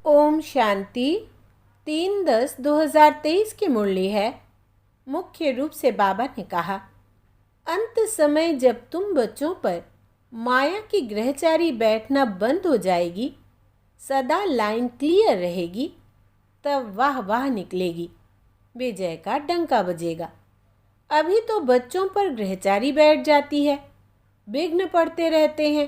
ओम शांति 3/10/2023 की मुरली है। मुख्य रूप से बाबा ने कहा, अंत समय जब तुम बच्चों पर माया की ग्रहचारी बैठना बंद हो जाएगी, सदा लाइन क्लियर रहेगी, तब वाह वाह निकलेगी, विजय का डंका बजेगा। अभी तो बच्चों पर ग्रहचारी बैठ जाती है, विघ्न पड़ते रहते हैं।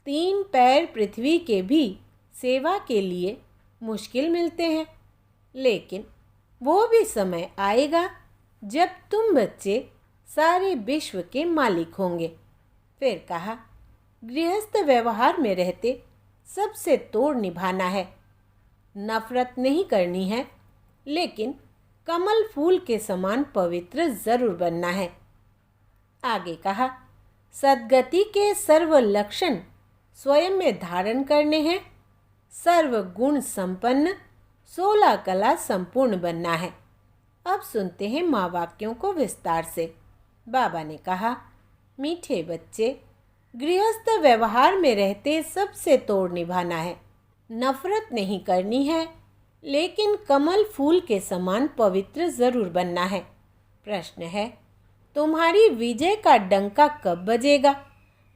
3 पैर पृथ्वी के भी सेवा के लिए मुश्किल मिलते हैं, लेकिन वो भी समय आएगा जब तुम बच्चे सारे विश्व के मालिक होंगे। फिर कहा, गृहस्थ व्यवहार में रहते सबसे तोड़ निभाना है, नफरत नहीं करनी है, लेकिन कमल फूल के समान पवित्र जरूर बनना है। आगे कहा, सद्गति के सर्व लक्षण स्वयं में धारण करने हैं, सर्व गुण संपन्न 16 कला संपूर्ण बनना है। अब सुनते हैं माँ वाक्यों को विस्तार से। बाबा ने कहा, मीठे बच्चे, गृहस्थ व्यवहार में रहते सबसे तोड़ निभाना है, नफरत नहीं करनी है, लेकिन कमल फूल के समान पवित्र जरूर बनना है। प्रश्न है, तुम्हारी विजय का डंका कब बजेगा?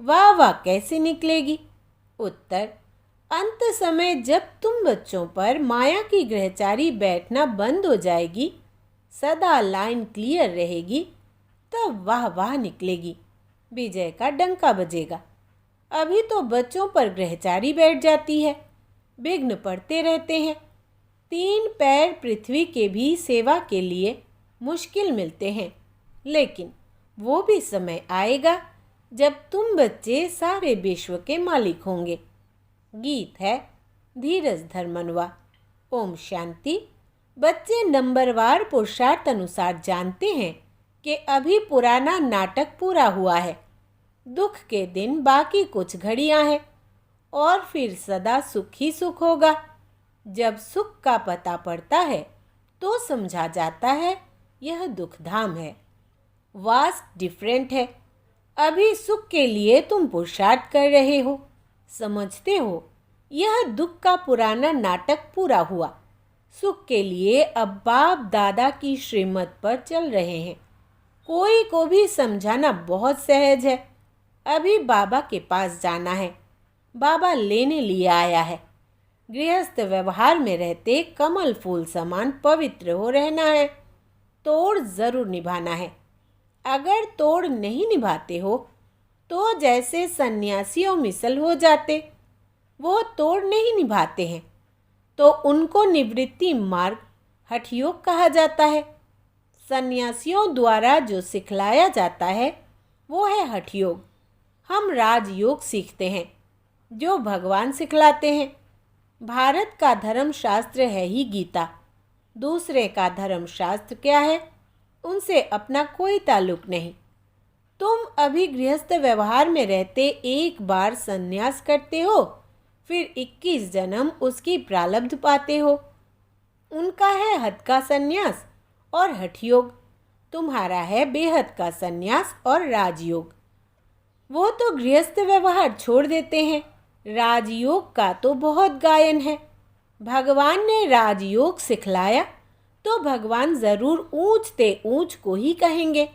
वाह वाह कैसे निकलेगी? उत्तर, अंत समय जब तुम बच्चों पर माया की ग्रहचारी बैठना बंद हो जाएगी, सदा लाइन क्लियर रहेगी, तब वाह वाह निकलेगी, विजय का डंका बजेगा। अभी तो बच्चों पर ग्रहचारी बैठ जाती है, विघ्न पड़ते रहते हैं। 3 पैर पृथ्वी के भी सेवा के लिए मुश्किल मिलते हैं, लेकिन वो भी समय आएगा जब तुम बच्चे सारे विश्व के मालिक होंगे। गीत है धीरज धर्मनवा। ओम शांति। बच्चे नंबरवार पुरुषार्थ अनुसार जानते हैं कि अभी पुराना नाटक पूरा हुआ है, दुख के दिन बाकी कुछ घड़ियां हैं और फिर सदा सुख ही सुख होगा। जब सुख का पता पड़ता है तो समझा जाता है यह दुख धाम है, वास्ट डिफरेंट है। अभी सुख के लिए तुम पुरुषार्थ कर रहे हो, समझते हो यह दुख का पुराना नाटक पूरा हुआ। सुख के लिए अब बाप दादा की श्रीमत पर चल रहे हैं। कोई को भी समझाना बहुत सहज है। अभी बाबा के पास जाना है, बाबा लेने लिए आया है। गृहस्थ व्यवहार में रहते कमल फूल समान पवित्र हो रहना है, तोड़ जरूर निभाना है। अगर तोड़ नहीं निभाते हो तो जैसे सन्यासियों मिसल हो जाते, वो तोड़ नहीं निभाते हैं तो उनको निवृत्ति मार्ग हठयोग कहा जाता है। सन्यासियों द्वारा जो सिखलाया जाता है वो है हठयोग। हम राजयोग सीखते हैं जो भगवान सिखलाते हैं। भारत का धर्मशास्त्र है ही गीता, दूसरे का धर्मशास्त्र क्या है उनसे अपना कोई ताल्लुक नहीं। तुम अभी गृहस्थ व्यवहार में रहते एक बार संन्यास करते हो, फिर 21 जन्म उसकी प्रारब्ध पाते हो। उनका है हद का संन्यास और हठयोग, तुम्हारा है बेहद का संन्यास और राजयोग। वो तो गृहस्थ व्यवहार छोड़ देते हैं, राजयोग का तो बहुत गायन है। भगवान ने राजयोग सिखलाया तो भगवान जरूर ऊंचते ऊंच को ही कहेंगे।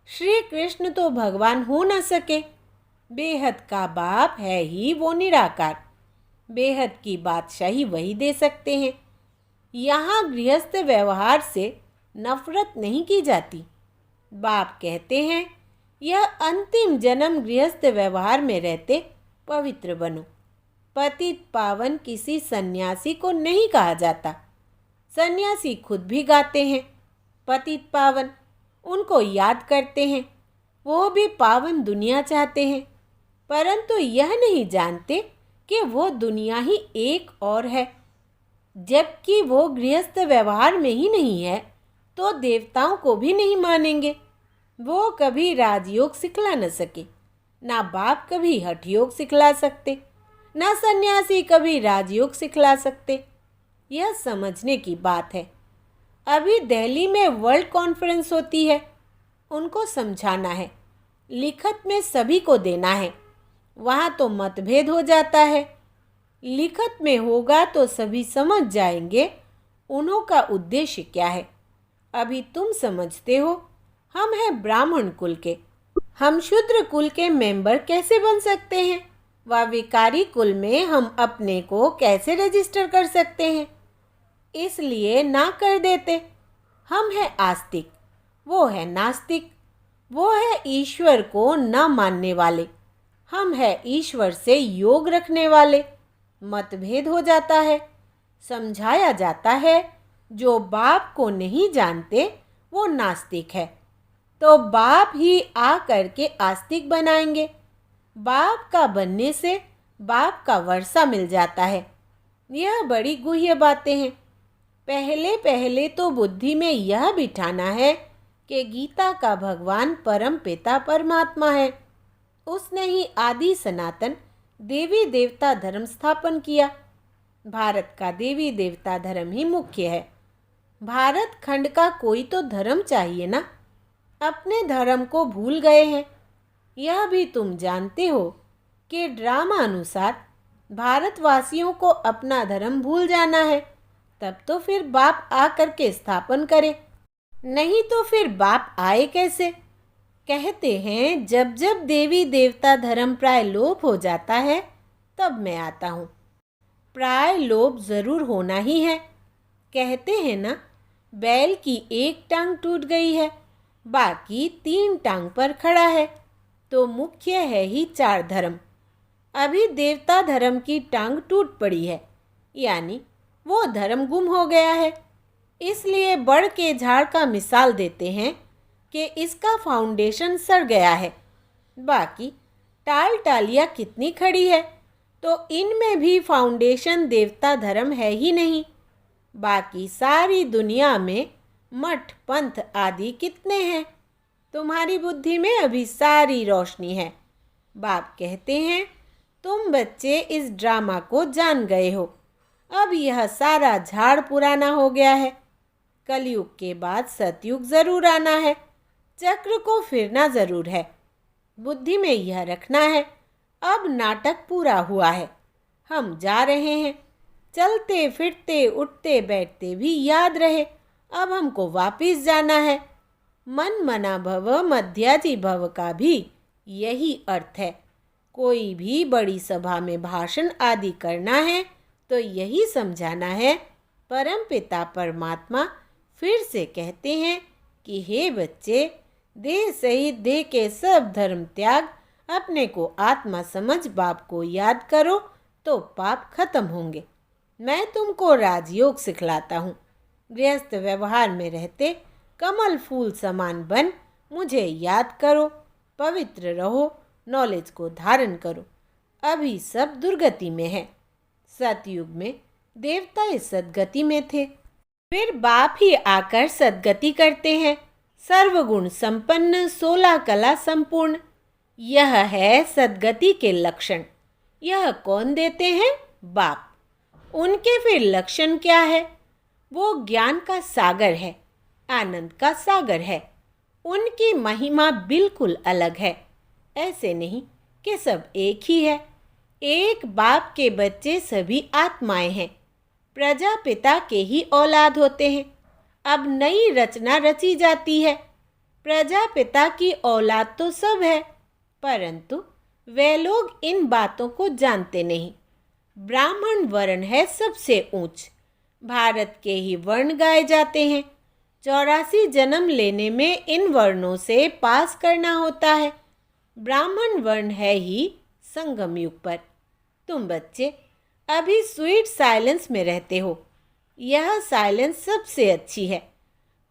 श्री कृष्ण तो भगवान हो न सके, बेहद का बाप है ही वो निराकार, बेहद की बादशाही वही दे सकते हैं। यहाँ गृहस्थ व्यवहार से नफरत नहीं की जाती। बाप कहते हैं यह अंतिम जन्म गृहस्थ व्यवहार में रहते पवित्र बनो। पतित पावन किसी सन्यासी को नहीं कहा जाता। सन्यासी खुद भी गाते हैं पतित पावन, उनको याद करते हैं, वो भी पावन दुनिया चाहते हैं, परंतु यह नहीं जानते कि वो दुनिया ही एक और है। जबकि वो गृहस्थ व्यवहार में ही नहीं है तो देवताओं को भी नहीं मानेंगे। वो कभी राजयोग सिखला न सके, ना बाप कभी हठयोग सिखला सकते, ना सन्यासी कभी राजयोग सिखला सकते। यह समझने की बात है। अभी दिल्ली में वर्ल्ड कॉन्फ्रेंस होती है, उनको समझाना है, लिखत में सभी को देना है। वहाँ तो मतभेद हो जाता है, लिखत में होगा तो सभी समझ जाएंगे उन्हों का उद्देश्य क्या है। अभी तुम समझते हो, हम हैं ब्राह्मण कुल के, हम शूद्र कुल के मेंबर कैसे बन सकते हैं? व विकारी कुल में हम अपने को कैसे रजिस्टर कर सकते हैं? इसलिए ना कर देते। हम हैं आस्तिक, वो है नास्तिक। वो है ईश्वर को न मानने वाले, हम है ईश्वर से योग रखने वाले। मतभेद हो जाता है, समझाया जाता है। जो बाप को नहीं जानते वो नास्तिक है, तो बाप ही आ करके आस्तिक बनाएंगे। बाप का बनने से बाप का वर्षा मिल जाता है। यह बड़ी गुह्य बातें हैं। पहले पहले तो बुद्धि में यह बिठाना है कि गीता का भगवान परम पिता परमात्मा है। उसने ही आदि सनातन देवी देवता धर्म स्थापन किया। भारत का देवी देवता धर्म ही मुख्य है। भारत खंड का कोई तो धर्म चाहिए ना। अपने धर्म को भूल गए हैं। यह भी तुम जानते हो कि ड्रामा अनुसार भारतवासियों को अपना धर्म भूल जाना है, तब तो फिर बाप आकर के स्थापन करे, नहीं तो फिर बाप आए कैसे? कहते हैं जब जब देवी देवता धर्म प्राय लोप हो जाता है तब मैं आता हूँ। प्राय लोप जरूर होना ही है। कहते हैं ना, बैल की एक टांग टूट गई है, बाकी 3 टांग पर खड़ा है, तो मुख्य है ही 4 धर्म। अभी देवता धर्म की टांग टूट पड़ी है, यानी वो धर्म गुम हो गया है। इसलिए बड़ के झाड़ का मिसाल देते हैं कि इसका फाउंडेशन सड़ गया है, बाकी टाल टालियाँ कितनी खड़ी है, तो इनमें भी फाउंडेशन देवता धर्म है ही नहीं। बाकी सारी दुनिया में मठ पंथ आदि कितने हैं? तुम्हारी बुद्धि में अभी सारी रोशनी है। बाप कहते हैं तुम बच्चे इस ड्रामा को जान गए हो। अब यह सारा झाड़ पुराना हो गया है। कलयुग के बाद सतयुग जरूर आना है। चक्र को फिरना जरूर है। बुद्धि में यह रखना है। अब नाटक पूरा हुआ है, हम जा रहे हैं। चलते फिरते उठते बैठते भी याद रहे, अब हमको वापिस जाना है। मन मना भव मध्याजी भव का भी यही अर्थ है। कोई भी बड़ी सभा में भाषण आदि करना है तो यही समझाना है। परमपिता परमात्मा फिर से कहते हैं कि हे बच्चे, देह सहित देह के सब धर्म त्याग, अपने को आत्मा समझ बाप को याद करो तो पाप खत्म होंगे। मैं तुमको राजयोग सिखलाता हूँ। गृहस्थ व्यवहार में रहते कमल फूल समान बन मुझे याद करो, पवित्र रहो, नॉलेज को धारण करो। अभी सब दुर्गति में है। सतयुग में देवता इस सदगति में थे, फिर बाप ही आकर सदगति करते हैं। सर्वगुण संपन्न 16 कला संपूर्ण, यह है सदगति के लक्षण। यह कौन देते हैं? बाप। उनके फिर लक्षण क्या है? वो ज्ञान का सागर है, आनंद का सागर है। उनकी महिमा बिल्कुल अलग है। ऐसे नहीं कि सब एक ही है। एक बाप के बच्चे सभी आत्माएं हैं, प्रजापिता के ही औलाद होते हैं। अब नई रचना रची जाती है। प्रजापिता की औलाद तो सब है, परंतु वे लोग इन बातों को जानते नहीं। ब्राह्मण वर्ण है सबसे ऊंच। भारत के ही वर्ण गाए जाते हैं। 84 जन्म लेने में इन वर्णों से पास करना होता है। ब्राह्मण वर्ण है ही संगम युग पर। तुम बच्चे अभी स्वीट साइलेंस में रहते हो। यह साइलेंस सबसे अच्छी है।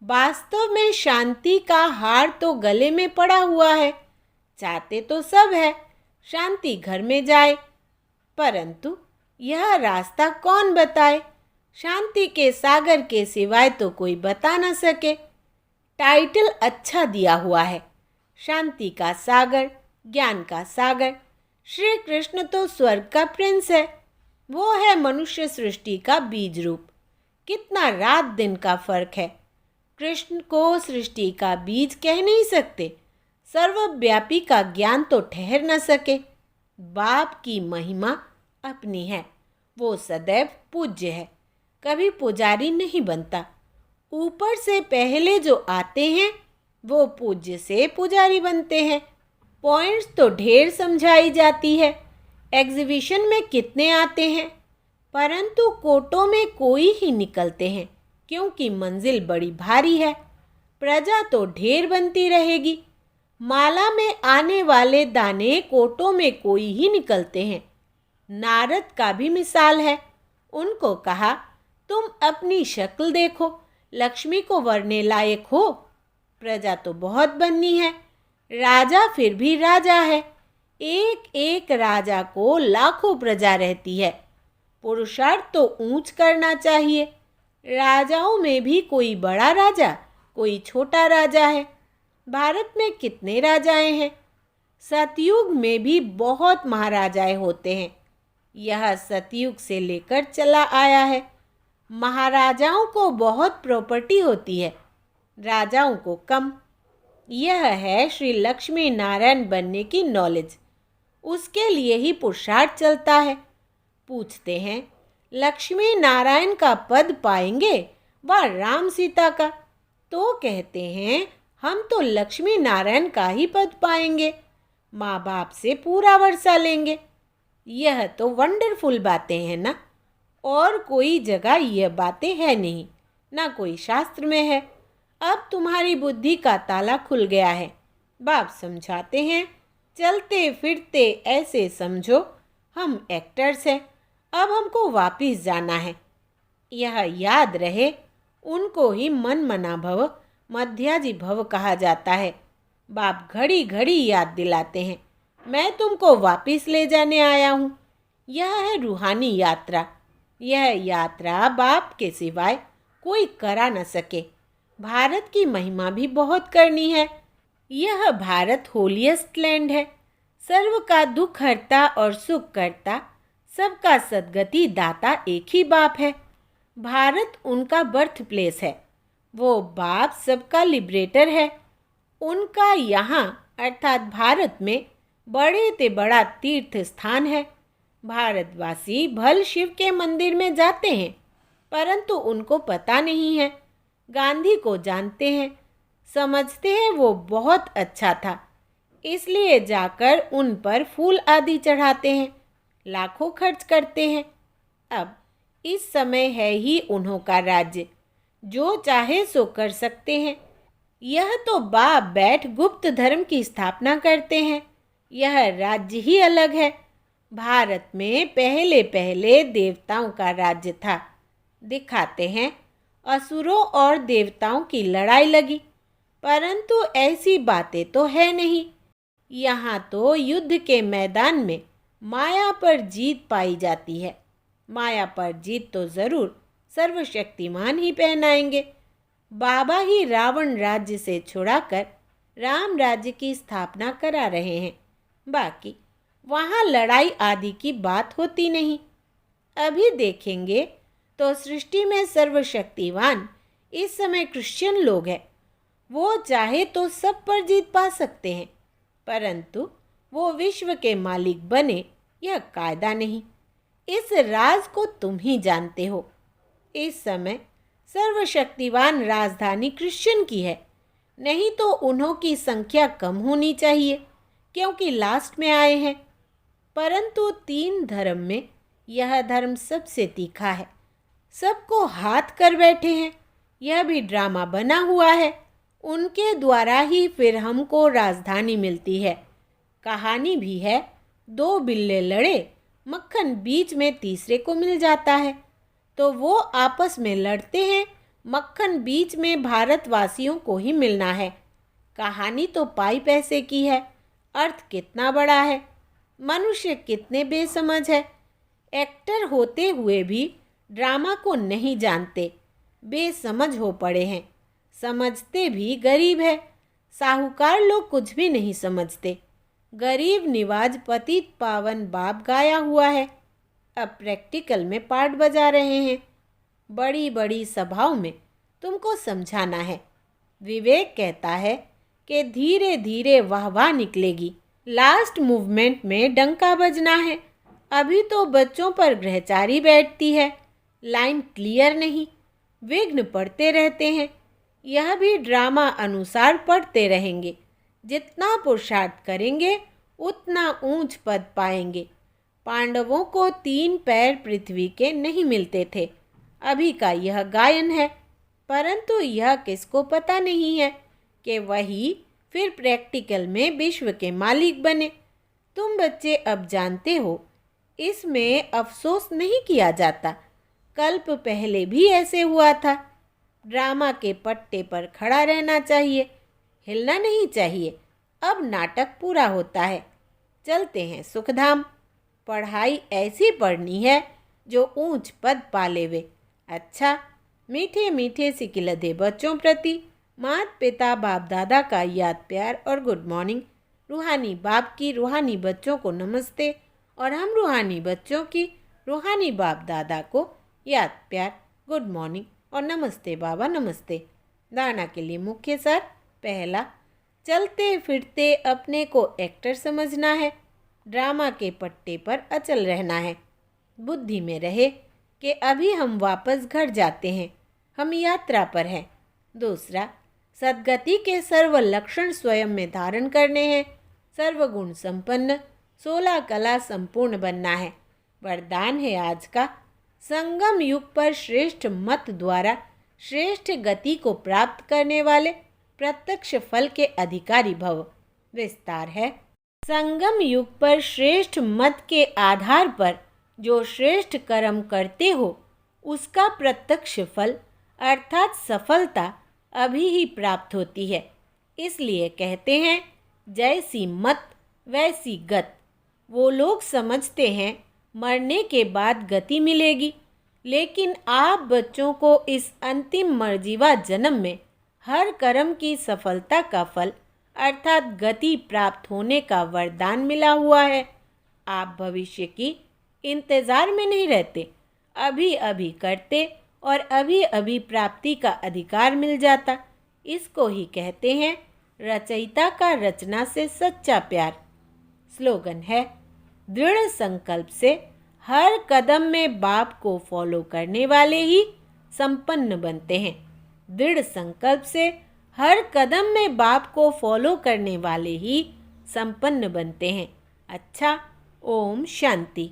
वास्तव में शांति का हार तो गले में पड़ा हुआ है। चाहते तो सब है शांति घर में जाए, परंतु यह रास्ता कौन बताए? शांति के सागर के सिवाय तो कोई बता न सके। टाइटल अच्छा दिया हुआ है, शांति का सागर, ज्ञान का सागर। श्री कृष्ण तो स्वर्ग का प्रिंस है। वो है मनुष्य सृष्टि का बीज रूप। कितना रात दिन का फर्क है। कृष्ण को सृष्टि का बीज कह नहीं सकते। सर्वव्यापी का ज्ञान तो ठहर न सके। बाप की महिमा अपनी है। वो सदैव पूज्य है, कभी पुजारी नहीं बनता। ऊपर से पहले जो आते हैं वो पूज्य से पुजारी बनते हैं। पॉइंट्स तो ढेर समझाई जाती है, एग्जीबिशन में कितने आते हैं, परंतु कोटों में कोई ही निकलते हैं, क्योंकि मंजिल बड़ी भारी है। प्रजा तो ढेर बनती रहेगी। माला में आने वाले दाने कोटों में कोई ही निकलते हैं। नारद का भी मिसाल है। उनको कहा, तुम अपनी शक्ल देखो, लक्ष्मी को वरने लायक हो। प्रजा तो बहुत बननी है। राजा फिर भी राजा है। एक एक राजा को लाखों प्रजा रहती है। पुरुषार्थ तो ऊंच करना चाहिए। राजाओं में भी कोई बड़ा राजा, कोई छोटा राजा है। भारत में कितने राजाएं हैं। सतयुग में भी बहुत महाराजाएं होते हैं। यह सतयुग से लेकर चला आया है। महाराजाओं को बहुत प्रॉपर्टी होती है, राजाओं को कम। यह है श्री लक्ष्मी नारायण बनने की नॉलेज। उसके लिए ही पुरुषार्थ चलता है। पूछते हैं, लक्ष्मी नारायण का पद पाएंगे व राम सीता का? तो कहते हैं, हम तो लक्ष्मी नारायण का ही पद पाएंगे, माँ बाप से पूरा वर्षा लेंगे। यह तो वंडरफुल बातें हैं ना। और कोई जगह यह बातें है नहीं, ना कोई शास्त्र में है। अब तुम्हारी बुद्धि का ताला खुल गया है। बाप समझाते हैं, चलते फिरते ऐसे समझो हम एक्टर्स हैं। अब हमको वापिस जाना है। यह याद रहे, उनको ही मन मना भव, मध्याजी भव कहा जाता है। बाप घड़ी घड़ी याद दिलाते हैं, मैं तुमको वापिस ले जाने आया हूँ। यह है रूहानी यात्रा। यह यात्रा बाप के सिवाय कोई करा न सके। भारत की महिमा भी बहुत करनी है। यह भारत होलिएस्ट लैंड है। सर्व का दुख हरता और सुख करता, सबका सद्गति दाता एक ही बाप है। भारत उनका बर्थ प्लेस है। वो बाप सबका लिबरेटर है। उनका यहाँ अर्थात भारत में बड़े ते बड़ा तीर्थ स्थान है। भारतवासी भल शिव के मंदिर में जाते हैं, परंतु उनको पता नहीं है। गांधी को जानते हैं, समझते हैं वो बहुत अच्छा था, इसलिए जाकर उन पर फूल आदि चढ़ाते हैं, लाखों खर्च करते हैं। अब इस समय है ही उन्हों का राज्य, जो चाहे सो कर सकते हैं। यह तो बाप बैठ गुप्त धर्म की स्थापना करते हैं। यह राज्य ही अलग है। भारत में पहले पहले देवताओं का राज्य था। दिखाते हैं, असुरों और देवताओं की लड़ाई लगी, परंतु ऐसी बातें तो है नहीं। यहाँ तो युद्ध के मैदान में माया पर जीत पाई जाती है। माया पर जीत तो जरूर सर्वशक्तिमान ही पहनाएंगे। बाबा ही रावण राज्य से छुड़ाकर राम राज्य की स्थापना करा रहे हैं। बाकी वहाँ लड़ाई आदि की बात होती नहीं। अभी देखेंगे तो सृष्टि में सर्वशक्तिवान इस समय क्रिश्चियन लोग हैं। वो चाहे तो सब पर जीत पा सकते हैं, परंतु वो विश्व के मालिक बने यह कायदा नहीं। इस राज को तुम ही जानते हो। इस समय सर्वशक्तिवान राजधानी क्रिश्चियन की है, नहीं तो उन्हों की संख्या कम होनी चाहिए, क्योंकि लास्ट में आए हैं। परंतु 3 धर्म में यह धर्म सबसे तीखा है। सबको हाथ कर बैठे हैं। यह भी ड्रामा बना हुआ है। उनके द्वारा ही फिर हमको राजधानी मिलती है। कहानी भी है, 2 बिल्ले लड़े, मक्खन बीच में तीसरे को मिल जाता है, तो वो आपस में लड़ते हैं। मक्खन बीच में भारतवासियों को ही मिलना है। कहानी तो पाई पैसे की है, अर्थ कितना बड़ा है। मनुष्य कितने बेसमझ है। एक्टर होते हुए भी ड्रामा को नहीं जानते, बेसमझ हो पड़े हैं। समझते भी गरीब है। साहूकार लोग कुछ भी नहीं समझते। गरीब निवाज पतित पावन बाप गाया हुआ है। अब प्रैक्टिकल में पार्ट बजा रहे हैं। बड़ी बड़ी सभाओं में तुमको समझाना है। विवेक कहता है कि धीरे धीरे वाह वाह निकलेगी। लास्ट मूवमेंट में डंका बजना है। अभी तो बच्चों पर ग्रहचारी बैठती है, लाइन क्लियर नहीं, विघ्न पड़ते रहते हैं। यह भी ड्रामा अनुसार पढ़ते रहेंगे। जितना पुरुषार्थ करेंगे उतना ऊंच पद पाएंगे। पांडवों को 3 पैर पृथ्वी के नहीं मिलते थे। अभी का यह गायन है, परंतु यह किसको पता नहीं है कि वही फिर प्रैक्टिकल में विश्व के मालिक बने। तुम बच्चे अब जानते हो, इसमें अफसोस नहीं किया जाता। कल्प पहले भी ऐसे हुआ था। ड्रामा के पट्टे पर खड़ा रहना चाहिए, हिलना नहीं चाहिए। अब नाटक पूरा होता है, चलते हैं सुखधाम। पढ़ाई ऐसी पढ़नी है जो ऊंच पद पा लेवे। अच्छा, मीठे मीठे सिकिलधे बच्चों प्रति माता पिता बाप दादा का याद प्यार और गुड मॉर्निंग। रूहानी बाप की रूहानी बच्चों को नमस्ते, और हम रूहानी बच्चों की रूहानी बाप दादा को याद प्यार, गुड मॉर्निंग और नमस्ते बाबा नमस्ते। दाना के लिए मुख्य सार। पहला, चलते फिरते अपने को एक्टर समझना है। ड्रामा के पट्टे पर अचल रहना है। बुद्धि में रहे कि अभी हम वापस घर जाते हैं, हम यात्रा पर हैं। दूसरा, सद्गति के सर्व लक्षण स्वयं में धारण करने हैं। सर्वगुण संपन्न 16 कला संपूर्ण बनना है। वरदान है आज का, संगम युग पर श्रेष्ठ मत द्वारा श्रेष्ठ गति को प्राप्त करने वाले प्रत्यक्ष फल के अधिकारी भव। विस्तार है, संगम युग पर श्रेष्ठ मत के आधार पर जो श्रेष्ठ कर्म करते हो उसका प्रत्यक्ष फल अर्थात सफलता अभी ही प्राप्त होती है। इसलिए कहते हैं, जैसी मत वैसी गत। वो लोग समझते हैं मरने के बाद गति मिलेगी, लेकिन आप बच्चों को इस अंतिम मर्जीवा जन्म में हर कर्म की सफलता का फल अर्थात गति प्राप्त होने का वरदान मिला हुआ है। आप भविष्य की इंतज़ार में नहीं रहते, अभी अभी करते और अभी अभी प्राप्ति का अधिकार मिल जाता। इसको ही कहते हैं रचयिता का रचना से सच्चा प्यार। स्लोगन है, दृढ़ संकल्प से हर कदम में बाप को फॉलो करने वाले ही संपन्न बनते हैं। दृढ़ संकल्प से हर कदम में बाप को फॉलो करने वाले ही संपन्न बनते हैं। अच्छा, ओम शांति।